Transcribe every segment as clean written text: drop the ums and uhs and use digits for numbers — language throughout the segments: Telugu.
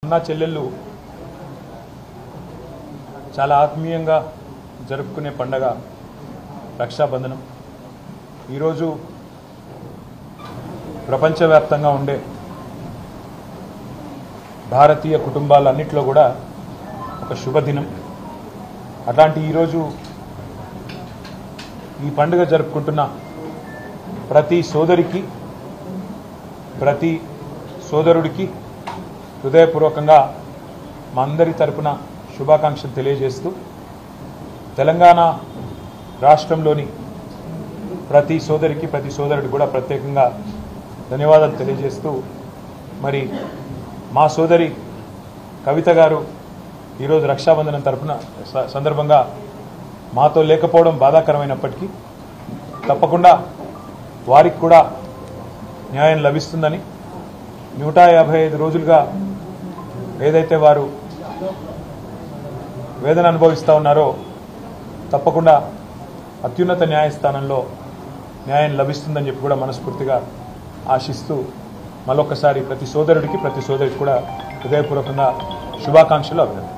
అన్నా చెల్లెళ్ళు చాలా ఆత్మీయంగా జరుపుకునే పండగ రక్షాబంధనం. ఈరోజు ప్రపంచవ్యాప్తంగా ఉండే భారతీయ కుటుంబాలన్నింటిలో కూడా ఒక శుభదినం. అట్లాంటి ఈరోజు ఈ పండుగ జరుపుకుంటున్న ప్రతి సోదరికి ప్రతి సోదరుడికి హృదయపూర్వకంగా మా అందరి తరపున శుభాకాంక్షలు తెలియజేస్తూ తెలంగాణ రాష్ట్రంలోని ప్రతి సోదరికి ప్రతి సోదరుడికి కూడా ప్రత్యేకంగా ధన్యవాదాలు తెలియజేస్తూ మరి మా సోదరి కవిత గారు ఈరోజు రక్షాబంధనం తరపున సందర్భంగా మాతో లేకపోవడం బాధాకరమైనప్పటికీ తప్పకుండా వారికి కూడా న్యాయం లభిస్తుందని 155 రోజులుగా ఏదైతే వారు వేదన అనుభవిస్తూ ఉన్నారో తప్పకుండా అత్యున్నత న్యాయస్థానంలో న్యాయం లభిస్తుందని చెప్పి కూడా మనస్ఫూర్తిగా ఆశిస్తూ మరొకసారి ప్రతి సోదరుడికి ప్రతి సోదరికి కూడా హృదయపూర్వకంగా శుభాకాంక్షలు అభినందనలు.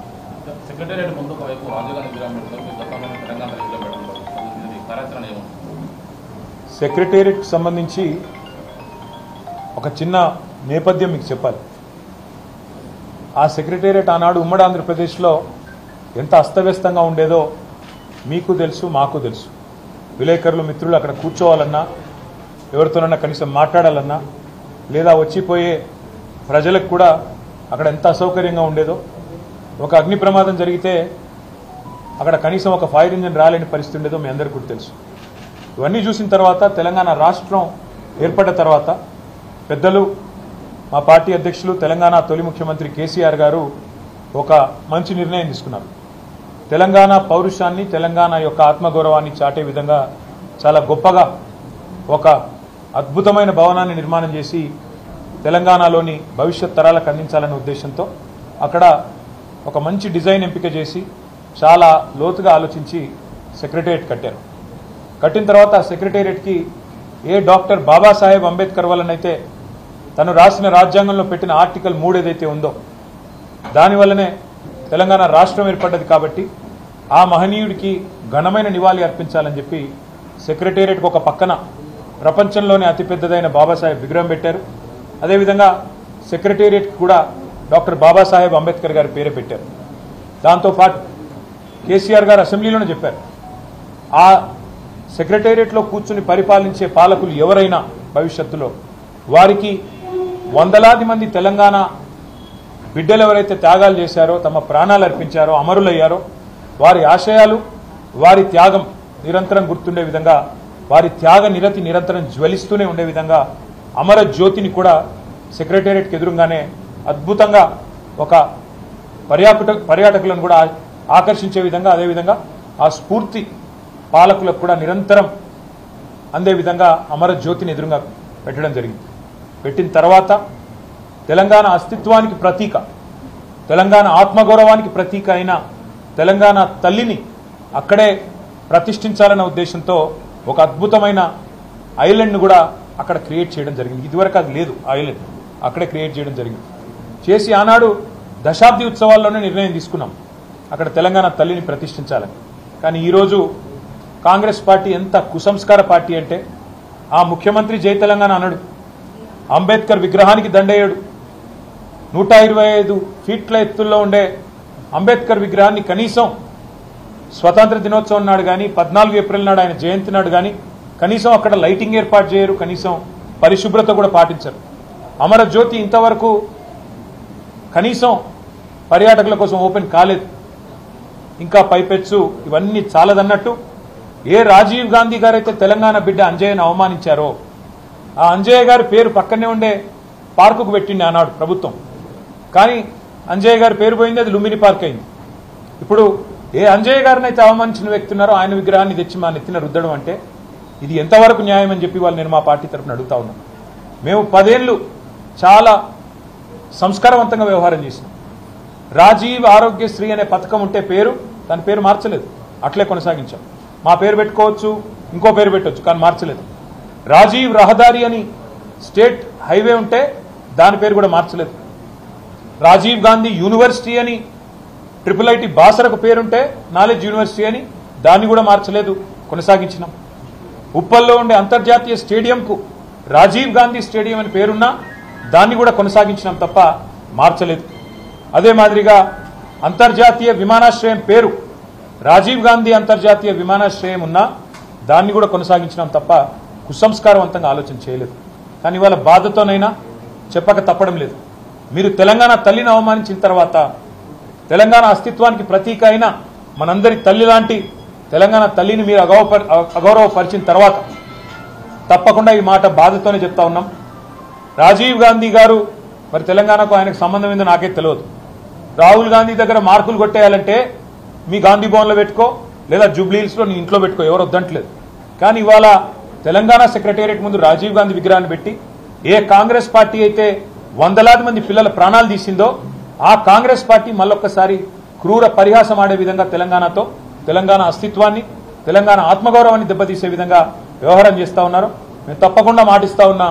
సెక్రటేరియట్కి సంబంధించి ఒక చిన్న నేపథ్యం మీకు చెప్పాలి. ఆ సెక్రటేరియట్ ఆనాడు ఉమ్మడి ఆంధ్రప్రదేశ్లో ఎంత అస్తవ్యస్తంగా ఉండేదో మీకు తెలుసు, మాకు తెలుసు. విలేకరులు మిత్రులు అక్కడ కూర్చోవాలన్నా ఎవరితోనన్నా కనీసం మాట్లాడాలన్నా లేదా వచ్చిపోయే ప్రజలకు కూడా అక్కడ ఎంత అసౌకర్యంగా ఉండేదో. ఒక అగ్ని ప్రమాదం జరిగితే అక్కడ కనీసం ఒక ఫైర్ ఇంజిన్ రాలేని పరిస్థితి ఉండేదో మీ అందరికీ కూడా తెలుసు. ఇవన్నీ చూసిన తర్వాత తెలంగాణ రాష్ట్రం ఏర్పడ్డ తర్వాత పెద్దలు మా పార్టీ అధ్యక్షులు తెలంగాణ తొలి ముఖ్యమంత్రి కేసీఆర్ గారు ఒక మంచి నిర్ణయం తీసుకున్నారు. తెలంగాణ పౌరుషాన్ని తెలంగాణ యొక్క ఆత్మగౌరవాన్ని చాటే విధంగా చాలా గొప్పగా ఒక అద్భుతమైన భవనాన్ని నిర్మాణం చేసి తెలంగాణలోని భవిష్యత్ తరాలకు అందించాలనే ఉద్దేశంతో అక్కడ ఒక మంచి డిజైన్ ఎంపిక చేసి చాలా లోతుగా ఆలోచించి సెక్రటేరియట్ కట్టారు. కట్టిన తర్వాత సెక్రటేరియట్కి ఏ డాక్టర్ బాబాసాహెబ్ అంబేద్కర్ వల్లనైతే తను రాసిన రాజ్యాంగంలో పెట్టిన ఆర్టికల్ 3 ఏదైతే ఉందో దానివల్లనే తెలంగాణ రాష్ట్రం ఏర్పడ్డది. కాబట్టి ఆ మహనీయుడికి ఘనమైన నివాళి అర్పించాలని చెప్పి సెక్రటేరియట్కి ఒక పక్కన ప్రపంచంలోనే అతిపెద్దదైన బాబాసాహెబ్ విగ్రహం పెట్టారు. అదేవిధంగా సెక్రటేరియట్కి కూడా డాక్టర్ బాబాసాహెబ్ అంబేద్కర్ గారి పేరే పెట్టారు. దాంతోపాటు కేసీఆర్ గారు అసెంబ్లీలోనే చెప్పారు, ఆ సెక్రటేరియట్లో కూర్చుని పరిపాలించే పాలకులు ఎవరైనా భవిష్యత్తులో వారికి వందలాది మంది తెలంగాణ బిడ్డలు ఎవరైతే త్యాగాలు చేశారో, తమ ప్రాణాలు అర్పించారో, అమరులయ్యారో వారి ఆశయాలు వారి త్యాగం నిరంతరం గుర్తుండే విధంగా, వారి త్యాగ నిరతి నిరంతరం జ్వలిస్తూనే ఉండే విధంగా అమర జ్యోతిని కూడా సెక్రటేరియట్కి ఎదురుగానే అద్భుతంగా ఒక పర్యాటకులను కూడా ఆకర్షించే విధంగా, అదేవిధంగా ఆ స్ఫూర్తి పాలకులకు కూడా నిరంతరం అందే విధంగా అమర జ్యోతిని ఎదురుగా పెట్టడం జరిగింది. పెట్టిన తర్వాత తెలంగాణ అస్తిత్వానికి ప్రతీక, తెలంగాణ ఆత్మగౌరవానికి ప్రతీక అయిన తెలంగాణ తల్లిని అక్కడే ప్రతిష్ఠించాలన్న ఉద్దేశంతో ఒక అద్భుతమైన ఐలాండ్ను కూడా అక్కడ క్రియేట్ చేయడం జరిగింది. ఇదివరకు అది లేదు, ఐలాండ్ అక్కడే క్రియేట్ చేయడం జరిగింది. చేసి ఆనాడు దశాబ్ది ఉత్సవాల్లోనే నిర్ణయం తీసుకున్నాం అక్కడ తెలంగాణ తల్లిని ప్రతిష్ఠించాలని. కానీ ఈరోజు కాంగ్రెస్ పార్టీ ఎంత కుసంస్కార పార్టీ అంటే ఆ ముఖ్యమంత్రి జై తెలంగాణ అన్నాడు, అంబేద్కర్ విగ్రహానికి దండయ్యాడు. 125 ఫీట్ల ఎత్తుల్లో ఉండే అంబేద్కర్ విగ్రహాన్ని కనీసం స్వతంత్ర దినోత్సవం నాడు కానీ 14 ఏప్రిల్ నాడు ఆయన జయంతి నాడు కానీ కనీసం అక్కడ లైటింగ్ ఏర్పాటు చేయరు, కనీసం పరిశుభ్రత కూడా పాటించరు. అమరజ్యోతి ఇంతవరకు కనీసం పర్యాటకుల కోసం ఓపెన్ కాలేదు. ఇంకా పైపెచ్చు ఇవన్నీ చాలదన్నట్టు ఏ రాజీవ్ గాంధీ గారైతే తెలంగాణ బిడ్డ అంజయ్యను అవమానించారో ఆ అంజయ్య గారి పేరు పక్కనే ఉండే పార్కుకు పెట్టింది ఆనాడు ప్రభుత్వం. కానీ అంజయ్య గారి పేరు పోయింది, అది లుంబిని పార్క్ అయింది. ఇప్పుడు ఏ అంజయ్య గారిని అయితే అవమానించిన వ్యక్తి ఉన్నారో ఆయన విగ్రహాన్ని తెచ్చి మా నెత్తిన రుద్దడం అంటే ఇది ఎంతవరకు న్యాయం అని చెప్పి వాళ్ళు నేను మా పార్టీ తరఫున అడుగుతా ఉన్నాను. మేము 10 ఏళ్ళు చాలా సంస్కారవంతంగా వ్యవహారం చేసినాం. రాజీవ్ ఆరోగ్యశ్రీ అనే పథకం ఉంటే దాని పేరు మార్చలేదు, అట్లే కొనసాగించాం. మా పేరు పెట్టుకోవచ్చు, ఇంకో పేరు పెట్టవచ్చు, కానీ మార్చలేదు. రాజీవ్ రహదారి అని స్టేట్ హైవే ఉంటే దాని పేరు కూడా మార్చలేదు. రాజీవ్ గాంధీ యూనివర్సిటీ అని IIIT బాసరకు పేరుంటే నాలెడ్జ్ యూనివర్సిటీ అని దాన్ని కూడా మార్చలేదు, కొనసాగించినాం. ఉప్పల్లో ఉండే అంతర్జాతీయ స్టేడియంకు రాజీవ్ గాంధీ స్టేడియం అని పేరున్నా దాన్ని కూడా కొనసాగించినాం తప్ప మార్చలేదు. అదే మాదిరిగా అంతర్జాతీయ విమానాశ్రయం పేరు రాజీవ్ గాంధీ అంతర్జాతీయ విమానాశ్రయం ఉన్నా దాన్ని కూడా కొనసాగించినాం తప్ప కుసంస్కారవంతంగా ఆలోచన చేయలేదు. కానీ వాళ్ళ బాధతోనైనా చెప్పక తప్పడం లేదు. మీరు తెలంగాణ తల్లిని అవమానించిన తర్వాత, తెలంగాణ అస్తిత్వానికి ప్రతీక అయిన మనందరి తల్లి లాంటి తెలంగాణ తల్లిని మీరు అగౌరవపరిచిన తర్వాత తప్పకుండా ఈ మాట బాధతోనే చెప్తా ఉన్నాం. రాజీవ్ గాంధీ గారు మరి తెలంగాణకు ఆయనకు సంబంధం ఏందో నాకే తెలియదు. రాహుల్ గాంధీ దగ్గర మార్కులు కొట్టేయాలంటే మీ గాంధీ భవన్లో పెట్టుకో, లేదా జూబ్లీహిల్స్లో నీ ఇంట్లో పెట్టుకో, ఎవరు వద్దంటలేదు. కానీ ఇవాళ తెలంగాణ సెక్రటేరియట్ ముందు రాజీవ్ గాంధీ విగ్రహాన్ని పెట్టి ఏ కాంగ్రెస్ పార్టీ అయితే వందలాది మంది పిల్లల ప్రాణాలు తీసిందో ఆ కాంగ్రెస్ పార్టీ మళ్ళొక్కసారి క్రూర పరిహాసం ఆడే విధంగా తెలంగాణతో, తెలంగాణ అస్తిత్వాన్ని, తెలంగాణ ఆత్మగౌరవాన్ని దెబ్బతీసే విధంగా వ్యవహారం చేస్తూ ఉన్నారు. మేము తప్పకుండా మాటిస్తా ఉన్నా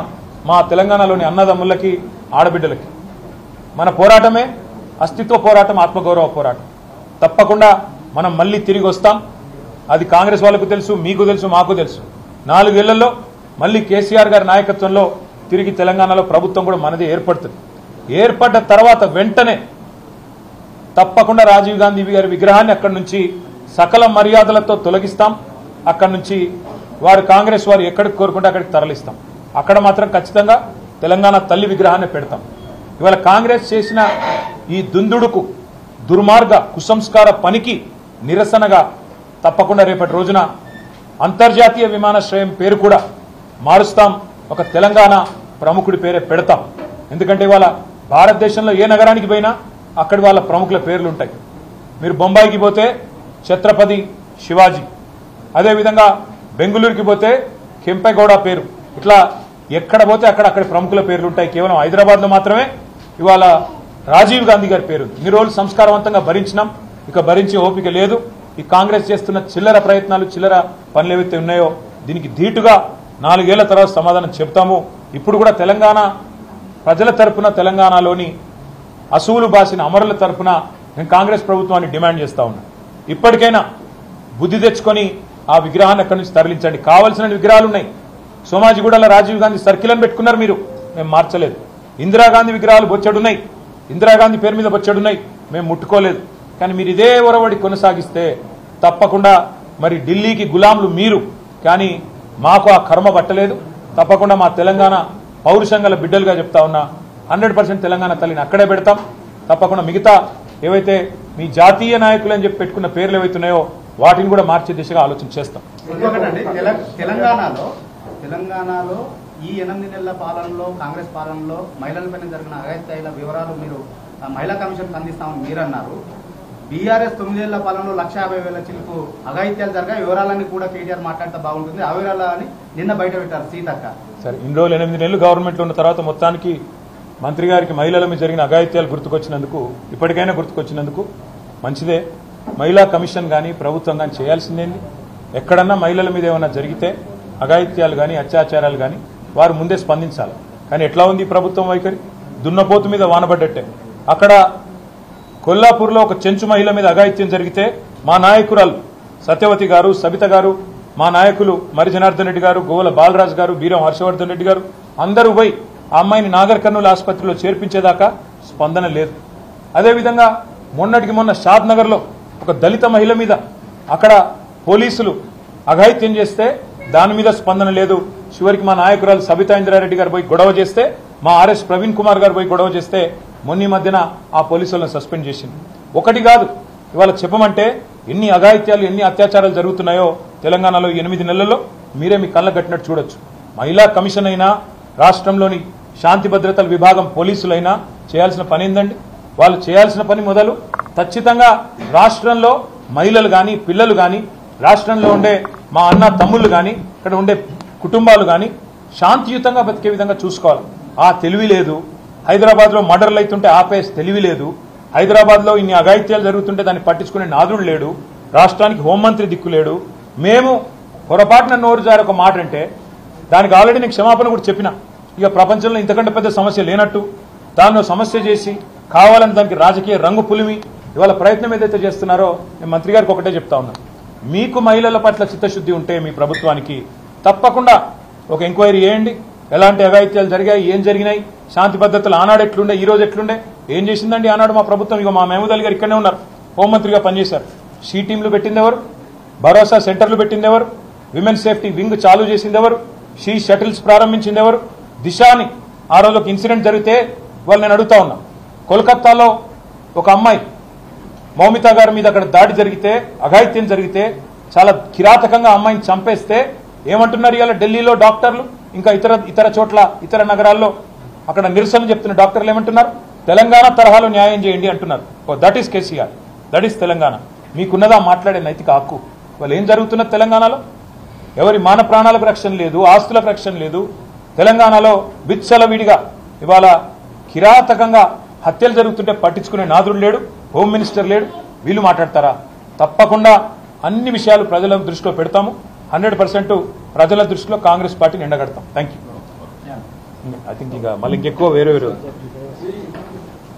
మా తెలంగాణలోని అన్నదమ్ములకి, ఆడబిడ్డలకి, మన పోరాటమే అస్తిత్వ పోరాటం, ఆత్మగౌరవ పోరాటం. తప్పకుండా మనం మళ్ళీ తిరిగి వస్తాం. అది కాంగ్రెస్ వాళ్ళకు తెలుసు, మీకు తెలుసు, మాకు తెలుసు. 4 ఏళ్లలో మళ్ళీ కేసీఆర్ గారి నాయకత్వంలో తిరిగి తెలంగాణలో ప్రభుత్వం కూడా మనదే ఏర్పడుతుంది. ఏర్పడ్డ తర్వాత వెంటనే తప్పకుండా రాజీవ్ గాంధీ గారి విగ్రహాన్ని అక్కడి నుంచి సకల మర్యాదలతో తొలగిస్తాం. అక్కడి నుంచి వారు కాంగ్రెస్ వారు ఎక్కడికి కోరుకుంటే అక్కడికి తరలిస్తాం. అక్కడ మాత్రం ఖచ్చితంగా తెలంగాణ తల్లి విగ్రహాన్ని పెడతాం. ఇవాళ కాంగ్రెస్ చేసిన ఈ దుందుడుకు, దుర్మార్గ కుసంస్కార పనికి నిరసనగా తప్పకుండా రేపటి రోజున అంతర్జాతీయ విమానాశ్రయం పేరు కూడా మారుస్తాం. ఒక తెలంగాణ ప్రముఖుడి పేరే పెడతాం. ఎందుకంటే ఇవాళ భారతదేశంలో ఏ నగరానికి పోయినా అక్కడి వాళ్ళ ప్రముఖుల పేర్లు ఉంటాయి. మీరు బొంబాయికి పోతే ఛత్రపతి శివాజీ, అదేవిధంగా బెంగళూరుకి పోతే కెంపెగౌడ పేరు, ఇట్లా ఎక్కడ పోతే అక్కడి ప్రముఖుల పేర్లు ఉంటాయి. కేవలం హైదరాబాద్లో మాత్రమే ఇవాళ రాజీవ్ గాంధీ గారి పేరు. ఇన్ని రోజులు సంస్కారవంతంగా భరించినాం, ఇక భరించే ఓపిక లేదు. ఈ కాంగ్రెస్ చేస్తున్న చిల్లర ప్రయత్నాలు, చిల్లర పనులు ఏవైతే ఉన్నాయో దీనికి ధీటుగా 4 ఏళ్ల తర్వాత సమాధానం చెప్తాము. ఇప్పుడు కూడా తెలంగాణ ప్రజల తరపున, తెలంగాణలోని అసువులు బాసిన అమరుల తరపున నేను కాంగ్రెస్ ప్రభుత్వాన్ని డిమాండ్ చేస్తా ఉన్నా. ఇప్పటికైనా బుద్ధి తెచ్చుకొని ఆ విగ్రహాన్ని అక్కడి నుంచి తరలించండి. కావాల్సిన విగ్రహాలు ఉన్నాయి. సోమాజిగూడలో రాజీవ్ గాంధీ సర్కిల్ అని పెట్టుకున్నారు మీరు, మేము మార్చలేదు. ఇందిరాగాంధీ విగ్రహాలు బొచ్చెడున్నాయి, ఇందిరాగాంధీ పేరు మీద బొచ్చెడున్నాయి, మేము ముట్టుకోలేదు. కానీ మీరు ఇదే ఒరవడి కొనసాగిస్తే తప్పకుండా మరి ఢిల్లీకి గులాంలు మీరు, కానీ మాకు ఆ కర్మ పట్టలేదు. తప్పకుండా మా తెలంగాణ పౌరుషంగల బిడ్డలుగా చెప్తా ఉన్నా 100% తెలంగాణ తల్లిని అక్కడే పెడతాం. తప్పకుండా మిగతా ఏవైతే మీ జాతీయ నాయకులు అని చెప్పి పెట్టుకున్న పేర్లు ఏవైతున్నాయో వాటిని కూడా మార్చే దిశగా ఆలోచన చేస్తాం. తెలంగాణలో ఈ 8 నెలల పాలనలో, కాంగ్రెస్ పాలనలో మహిళలపైన జరిగిన అఘాయిత్యాల వివరాలు మీరు మహిళా కమిషన్ అందిస్తామని మీరు అన్నారు. బీఆర్ఎస్ 9 ఏళ్ల పాలనలో 1,50,000 చిలుకు అఘాయిత్యాలు జరిగాయి. వివరాలన్నీ కూడా కేటీఆర్ మాట్లాడితే బాగుంటుంది. ఆ వివరాలని నిన్న బయట పెట్టారు సీతక్క. సరే, ఇన్ని రోజులు 8 నెలలు గవర్నమెంట్లో ఉన్న తర్వాత మొత్తానికి మంత్రి గారికి మహిళల మీద జరిగిన అఘాయిత్యాలు గుర్తుకొచ్చినందుకు, ఇప్పటికైనా గుర్తుకొచ్చినందుకు మంచిదే. మహిళా కమిషన్ కానీ ప్రభుత్వం కానీ చేయాల్సిందేంది? ఎక్కడన్నా మహిళల మీద ఏమైనా జరిగితే అఘాయిత్యాలు కానీ అత్యాచారాలు కానీ వారు ముందే స్పందించాలి. కానీ ఎట్లా ఉంది ప్రభుత్వం వైఖరి? దున్నపోతు మీద వానబడ్డట్టే. అక్కడ కొల్లాపూర్లో ఒక చెంచు మహిళ మీద అఘాయిత్యం జరిగితే మా నాయకురాలు సత్యవతి గారు, సబిత గారు, మా నాయకులు మరి జనార్దన్ రెడ్డి గారు, గోవల బాలరాజు గారు, బీరం హర్షవర్ధన్ రెడ్డి గారు అందరూ పోయి ఆ అమ్మాయిని నాగర్ కర్నూలు ఆసుపత్రిలో చేర్పించేదాకా స్పందన లేదు. అదేవిధంగా మొన్నటికి మొన్న షాద్ నగర్లో ఒక దళిత మహిళ మీద అక్కడ పోలీసులు అఘాయిత్యం చేస్తే దాని మీద స్పందన లేదు. చివరికి మా నాయకురాలు సబితా ఇంద్రారెడ్డి గారు పోయి గొడవ చేస్తే, మా ఆర్ఎస్ ప్రవీణ్ కుమార్ గారు పోయి గొడవ చేస్తే మొన్న మధ్యన ఆ పోలీసులను సస్పెండ్ చేసింది. ఒకటి కాదు, ఇవాళ చెప్పమంటే ఎన్ని అఘాయిత్యాలు, ఎన్ని అత్యాచారాలు జరుగుతున్నాయో తెలంగాణలో 8 నెలల్లో మీరే మీ కళ్ళ కట్టినట్టు చూడొచ్చు. మహిళా కమిషన్ అయినా, రాష్ట్రంలోని శాంతి భద్రతల విభాగం పోలీసులైనా చేయాల్సిన పని ఏందండి? వాళ్ళు చేయాల్సిన పని మొదలు ఖచ్చితంగా రాష్ట్రంలో మహిళలు కానీ, పిల్లలు కానీ, రాష్ట్రంలో ఉండే మా అన్న తమ్ముళ్ళు కానీ, ఇక్కడ ఉండే కుటుంబాలు కానీ శాంతియుతంగా బతికే విధంగా చూసుకోవాలి. ఆ తెలివి లేదు. హైదరాబాద్లో మర్డర్లు అవుతుంటే ఆపేసి తెలివి లేదు. హైదరాబాద్లో ఇన్ని అఘాయిత్యాలు జరుగుతుంటే దాన్ని పట్టించుకునే నాదుడు లేడు. రాష్ట్రానికి హోంమంత్రి దిక్కు లేడు. మేము పొరపాటున నోరు జారి ఒక మాట అంటే దానికి ఆల్రెడీ నేను క్షమాపణ కూడా చెప్పిన. ఇక ప్రపంచంలో ఇంతకంటే పెద్ద సమస్య లేనట్టు దానిలో సమస్య చేసి కావాలని దానికి రాజకీయ రంగు పులిమి ఇవాళ ప్రయత్నం ఏదైతే చేస్తున్నారో నేను మంత్రి గారికి ఒకటే చెప్తా ఉన్నా, మీకు మహిళల పట్ల చిత్తశుద్ధి ఉంటే మీ ప్రభుత్వానికి తప్పకుండా ఒక ఎంక్వైరీ చేయండి. ఎలాంటి అఘాయిత్యాలు జరిగాయి, ఏం జరిగినాయి, శాంతి పద్ధతులు ఆనాడు ఎట్లుండే, ఈ రోజు ఎట్లుండే, ఏం చేసిందండి ఆనాడు మా ప్రభుత్వం. ఇక మా మహమూద్ అలీ గారు ఇక్కడనే ఉన్నారు, హోంమంత్రిగా పనిచేశారు. షీ టీంలు పెట్టింది ఎవరు, భరోసా సెంటర్లు పెట్టింది ఎవరు, విమెన్ సేఫ్టీ వింగ్ చాలు చేసింది ఎవరు, షీ షటిల్స్ ప్రారంభించింది ఎవరు, దిశాని ఆ రోజు ఒక ఇన్సిడెంట్ జరిగితే వాళ్ళు నేను అడుగుతా ఉన్నా, కోల్కతాలో ఒక అమ్మాయి మౌమితా గారి మీద అక్కడ దాడి జరిగితే, అఘాయిత్యం జరిగితే, చాలా కిరాతకంగా అమ్మాయిని చంపేస్తే ఏమంటున్నారు ఇవాళ ఢిల్లీలో డాక్టర్లు, ఇంకా ఇతర చోట్ల ఇతర నగరాల్లో అక్కడ నిరసన చెప్తున్న డాక్టర్లు ఏమంటున్నారు, తెలంగాణ తరహాలో న్యాయం చేయండి అంటున్నారు. That is KCR, that is Telangana. మీకున్నదా మాట్లాడే నైతిక హక్కు? వాళ్ళు ఏం జరుగుతున్నది తెలంగాణలో? ఎవరి మాన ప్రాణాలకు రక్షణ లేదు, ఆస్తులకు రక్షణ లేదు. తెలంగాణలో విచ్చలవిడిగా ఇవాళ కిరాతకంగా హత్యలు జరుగుతుంటే పట్టించుకునే నాదుడు లేడు, హోమ్ మినిస్టర్ లేడు. వీళ్ళు మాట్లాడతారా? తప్పకుండా అన్ని విషయాలు ప్రజల దృష్టిలో పెడతాము. 100% ప్రజల దృష్టిలో కాంగ్రెస్ పార్టీని ఎండగడతాం. Thank you. ఐ థింక్ ఇంకా మళ్ళీ ఇంకెక్కువ వేరే